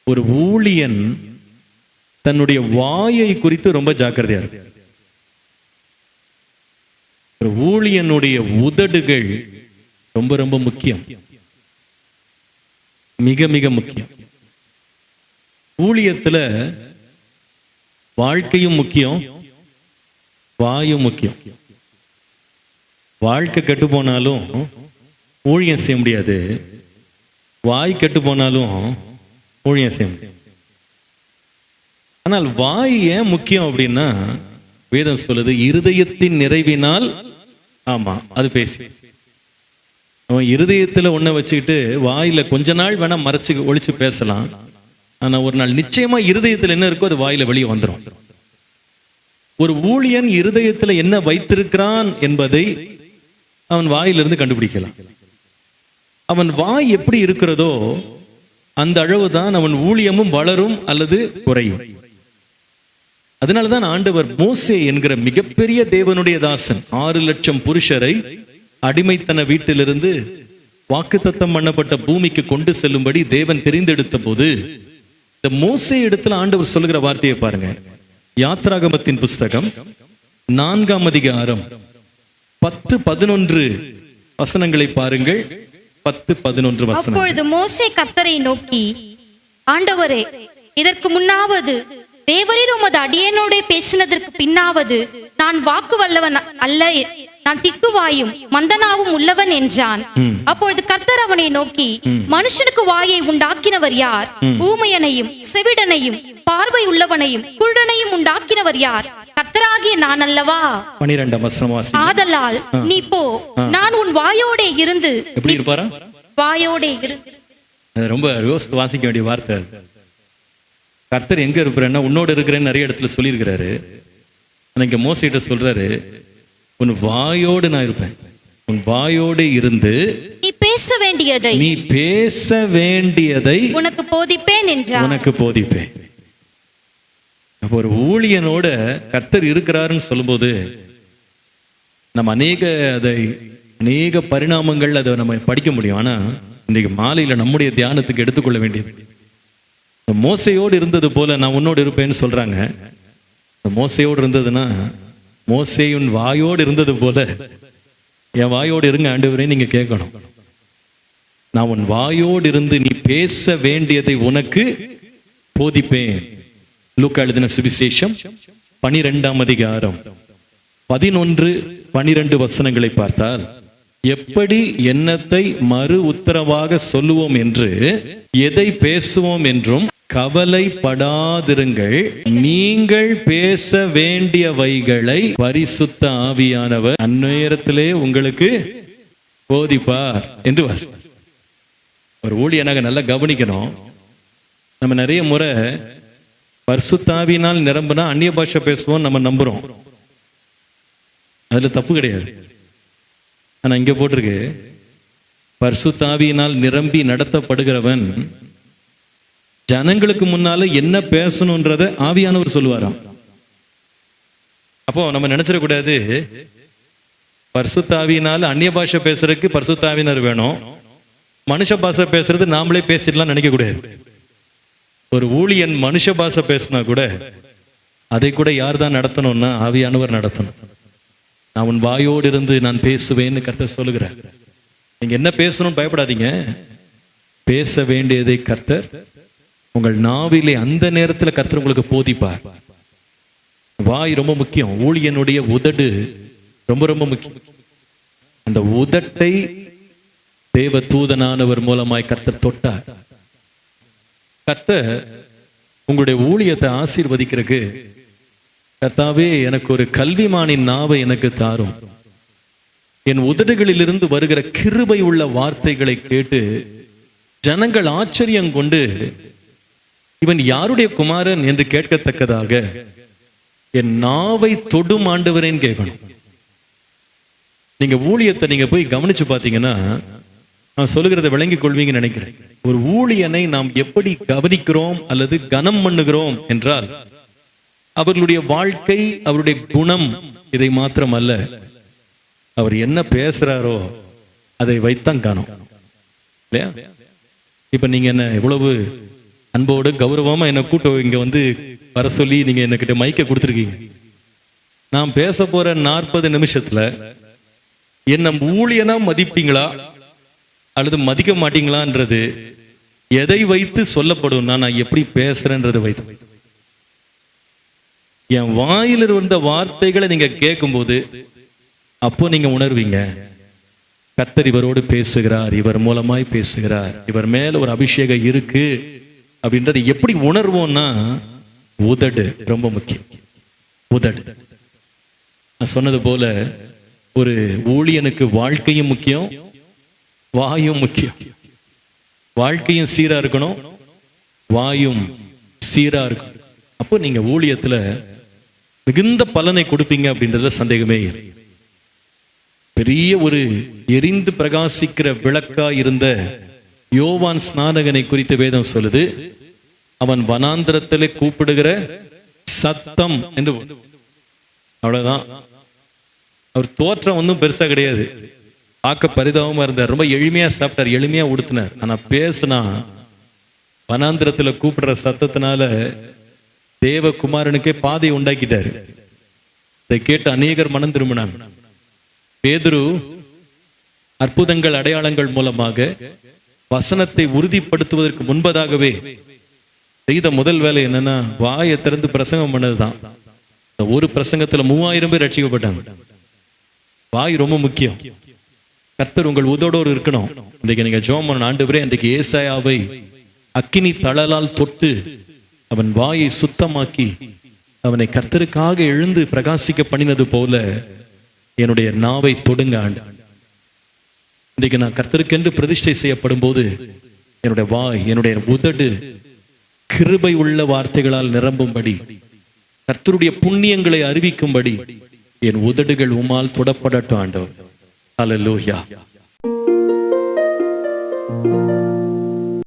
ஒரு ஊழியன் தன்னுடைய வாயை குறித்து ரொம்ப ஜாக்கிரதையா இருக்கு. ஒரு ஊழியனுடைய உதடுகள் ரொம்ப ரொம்ப முக்கியம், மிக மிக முக்கியம். ஊழியத்துல வாழ்க்கையும் முக்கியம், வாயும் முக்கியம். வாழ்க்கை கெட்டு போனாலும் ஊழியம் செய்ய முடியாது, வாய் கெட்டு போனாலும் ஊழியம் செய்ய முடியாது. ஆனால் வாய் ஏன் முக்கியம் அப்படின்னா, வேதம் சொல்லுது இருதயத்தின் நிறைவினால், ஆமா அது பேசி. அவன் இருதயத்துல ஒன்ன வச்சுக்கிட்டு வாயில கொஞ்ச நாள் வேணா மறைச்சு ஒழிச்சு பேசலாம், ஆனா ஒரு நாள் நிச்சயமா இருதயத்துல என்ன இருக்கோ அது வாயில வெளியே வந்துடும். ஒரு ஊழியன் இருதயத்துல என்ன வைத்திருக்கிறான் என்பதை அவன் வாயிலிருந்து கண்டுபிடிக்கலாம். அவன் வாய் எப்படி இருக்கிறதோ அந்த அளவுதான் அவன் ஊழியமும் வளரும் அல்லது குறையும். அதனாலதான் ஆண்டவர் மோசே என்கிற மிகப்பெரிய தேவனுடைய தாசன் 6 லட்சம் புருஷரை அடிமைத்தன வீட்டிலிருந்து வாக்குத்தத்தம் பண்ணப்பட்ட பூமிக்கு கொண்டு செல்லும்படி தேவன் தெரிந்தெடுத்த போது இந்த மோசே இடத்துல ஆண்டவர் சொல்லுகிற வார்த்தையை பாருங்க. யாத்ராகமத்தின் புஸ்தகம் 4ஆம் அதிகாரம் 10-11 வசனங்களை பாருங்கள். 10-11 வசனம். அப்பொழுது மோசே கர்த்தரை நோக்கி, ஆண்டவரே, இதற்கு முன்னாவது தேவரீர் உமது அடியேனோட பேசினதற்கு பின்னாவது நான் வாக்கு வல்லவன் அல்ல, நான் திக்குவாயும் மந்தனாவும் உள்ளவன் என்றான். அப்பொழுது கர்த்தர் அவனை நோக்கி, மனுஷனுக்கு வாயை உண்டாக்கினவர் யார்? ஊமையனையும் செவிடனையும் பார்வை உள்ளவனையும் குருடனையும் உண்டாக்கினவர் யார்? கர்த்தராகிய நான் அல்லவா? 12ஆம் வசனம். ஆதலால் நீ போ, நான் உன் வாயோட இருந்து. எப்படி இருப்பாரா? வாயோட இருந்து. ரொம்ப யோசித்து வாசிக்க வேண்டிய வார்த்தை. கர்த்தர் எங்க இருப்பாருன்னா உன்னோட இருக்கிறேன்னு நிறைய இடத்துல சொல்லியிருக்கிறாரு. இங்க மோசேட்ட சொல்றாரு, உன் வாயோடு நான் இருப்பேன், உன் வாயோடு இருந்து நீ பேச வேண்டியதை உனக்கு போதிப்பேன் என்றார். உனக்கு போதிப்பேன். அப்போ ஒரு ஊழியனோட கர்த்தர் இருக்கிறாருன்னு சொல்லும்போது நம்ம அநேக பரிணாமங்கள் அதை நம்ம படிக்க முடியும். ஆனா இன்றைக்கு மாலையில நம்முடைய தியானத்துக்கு எடுத்துக்கொள்ள வேண்டியது, மோசையோடு இருந்தது போல நான் உன்னோடு இருப்பேன்னு சொல்றாங்க. மோசையோடு இருந்ததுன்னா மோசேயின் வாயோடு இருந்தது போல என் வாயோடு இருங்க ஆண்டவரே நீங்க கேட்கணும். நான் உன் வாயோடு இருந்து நீ பேச வேண்டியதை உனக்கு போதிப்பேன். லூக்கா எழுதின சுவிசேஷம் 12ஆம் அதிகாரம் 11-12 வசனங்களை பார்த்தால், எப்படி எண்ணத்தை மறு உத்தரவாக சொல்லுவோம் என்று எதை பேசுவோம் என்றும் கவலைப்படாதிருங்கள், நீங்கள் பேச வேண்டியவைகளை பரிசுத்த ஆவியானவர் அந்நேரத்திலே உங்களுக்கு போதிப்பார் என்று ஒரு ஊழியனாக நல்லா கவனிக்கணும். நம்ம நிறைய முறை பரிசுத்த ஆவியினால் நிரம்பினா அந்நிய பாஷை பேசுவோம் நம்ம நம்புறோம், அதுல தப்பு கிடையாது. ஆனா இங்க போட்டிருக்கு, பரிசுத்த ஆவியினால் நிரம்பி நடத்தப்படுகிறவன் ஜனங்களுக்கு முன்னால என்ன பேசணும்ன்றத ஆவியானவர் சொல்லுவாராம். அப்போ நம்ம நினைச்சிடக்கூடாது பரிசுத்த ஆவியினால அந்நிய பாஷை பேசுறதுக்கு பரிசுத்த ஆவியினர் வேணும், மனுஷ பாஷை பேசுறது நாமளே பேசிடலாம் நினைக்க கூடாது. ஒரு ஊழியன் மனுஷ பாஷை பேசினா கூட அதை கூட யார் தான் நடத்தணும்னா ஆவியானவர் நடத்தணும். நான் உன் வாயோடு இருந்து நான் பேசுவேன்னு கர்த்தர் சொல்லுகிறார். நீங்க என்ன பேசணும்னு பயப்படாதீங்க, பேச வேண்டியதை கர்த்தர் உங்கள் நாவிலே அந்த நேரத்தில் கர்த்தர் உங்களுக்கு போதிப்பார். வாய் ரொம்ப முக்கியம். ஊழியனுடைய உதடு ரொம்ப ரொம்ப முக்கியம். அந்த உதட்டை தேவ தூதனானவர் மூலமாய் கர்த்தர் தொட்டார். கர்த்தர் உங்களுடைய ஊழியத்தை ஆசீர்வதிக்கிறதுக்கு, கர்த்தாவே எனக்கு ஒரு கல்விமானின் நாவை எனக்கு தாரும், என் உதடுகளிலிருந்து வருகிற கிருபை உள்ள வார்த்தைகளை கேட்டு ஜனங்கள் ஆச்சரியம் கொண்டு இவன் யாருடைய குமாரன் என்று கேட்கத்தக்கதாக என் நாவை தொடும் ஆண்டவரேன்னு கேட்கணும். நீங்க ஊழியத்தை நீங்க போய் கவனிச்சு பார்த்தீங்கன்னா நான் சொல்லுகிறத விளங்கிக் கொள்வீங்கன்னு நினைக்கிறேன். ஒரு ஊழியனை நாம் எப்படி கவனிக்கிறோம் அல்லது கனம் பண்ணுகிறோம் என்றால் அவர்களுடைய வாழ்க்கை, அவருடைய குணம், இதை மாத்திரம் அல்ல, அவர் என்ன பேசுறாரோ அதை வைத்தான் காணும் இல்லையா? இப்ப நீங்க என்ன எவ்வளவு அன்போடு கௌரவமா என்னை கூட்ட இங்க வந்து வர சொல்லி நீங்க என்கிட்ட மைக்க கொடுத்துருக்கீங்க. நான் பேச போற 40 நிமிஷத்துல என்ன ஊழியனா மதிப்பீங்களா அல்லது மதிக்க மாட்டீங்களான்றது எதை வைத்து சொல்லப்படும்னா நான் எப்படி பேசுறேன்றது வைத்து. என் வாயில வந்த வார்த்தைகளை நீங்க கேட்கும்போது அப்போ நீங்க உணர்வீங்க, கர்த்தர் இவரோடு பேசுகிறார், இவர் மூலமாய் பேசுகிறார், இவர் மேல ஒரு அபிஷேகம் இருக்கு அப்படின்றது எப்படி உணர்வோம்னா உதடு ரொம்ப முக்கியம். உதடு நான் சொன்னது போல ஒரு ஊழியனுக்கு வாழ்க்கையும் முக்கியம், வாயும் முக்கியம். வாழ்க்கையும் சீரா இருக்கணும், வாயும் சீரா இருக்கணும். அப்போ நீங்க ஊழியத்துல மிகுந்த பலனை கொடுப்பீங்க அப்படின்றதுல சந்தேகமே இல்லை. பெரிய ஒரு எரிந்து பிரகாசிக்கிற விளக்கா இருந்த யோவான் ஸ்நானகனை குறித்து வேதம் சொல்லுது, அவன் வனாந்திரத்திலே கூப்பிடுகிற சத்தம் என்று. அவ்வளவுதான். அவர் தோற்றம் ஒன்றும் பெருசா கிடையாது, பார்க்க பரிதாபமா இருந்தார், ரொம்ப எளிமையா சாப்பிட்டார், எளிமையா உடுத்தினார். ஆனா பேசுனா வனாந்திரத்துல கூப்பிடுற சத்தத்தினால தேவகுமாரனுக்கே பாதையை உண்டாக்கிட்டாரு. இதை கேட்டு அநேகர் மனம் திரும்பினாங்க. பேதுரு அற்புதங்கள் அடையாளங்கள் மூலமாக வசனத்தை உறுதிப்படுத்துவதற்கு முன்பதாகவே செய்த முதல் வேலை என்னன்னா வாயை திறந்து பிரசங்கம் பண்ணதுதான். ஒரு பிரசங்கத்துல 3000 பேர் ரட்சிக்கப்பட்டாங்க. வாய் ரொம்ப முக்கியம். கர்த்தர் உங்கள் உதடோடு இருக்கணும். இன்றைக்கு நீங்க ஜெபம் பண்ணணும், ஆண்டவரே இன்றைக்கு ஏசாயாவை அக்கினி தழலால் தொட்டு அவன் வாயை சுத்தமாக்கி அவனை கர்த்தருக்காக எழுந்து பிரகாசிக்க பண்ணினது போல என்னுடைய நாவை தொடுங்க ஆண்டு. இன்றைக்கு நான் கர்த்தருக்கென்று பிரதிஷ்டை செய்யப்படும் போது என்னுடைய வாய், என்னுடைய உதடு கிருபை உள்ள வார்த்தைகளால் நிரம்பும்படி, கர்த்தருடைய புண்ணியங்களை அறிவிக்கும்படி என் உதடுகள் உம்மால் தொடப்படட்டும் ஆண்டவர். அல்லேலூயா.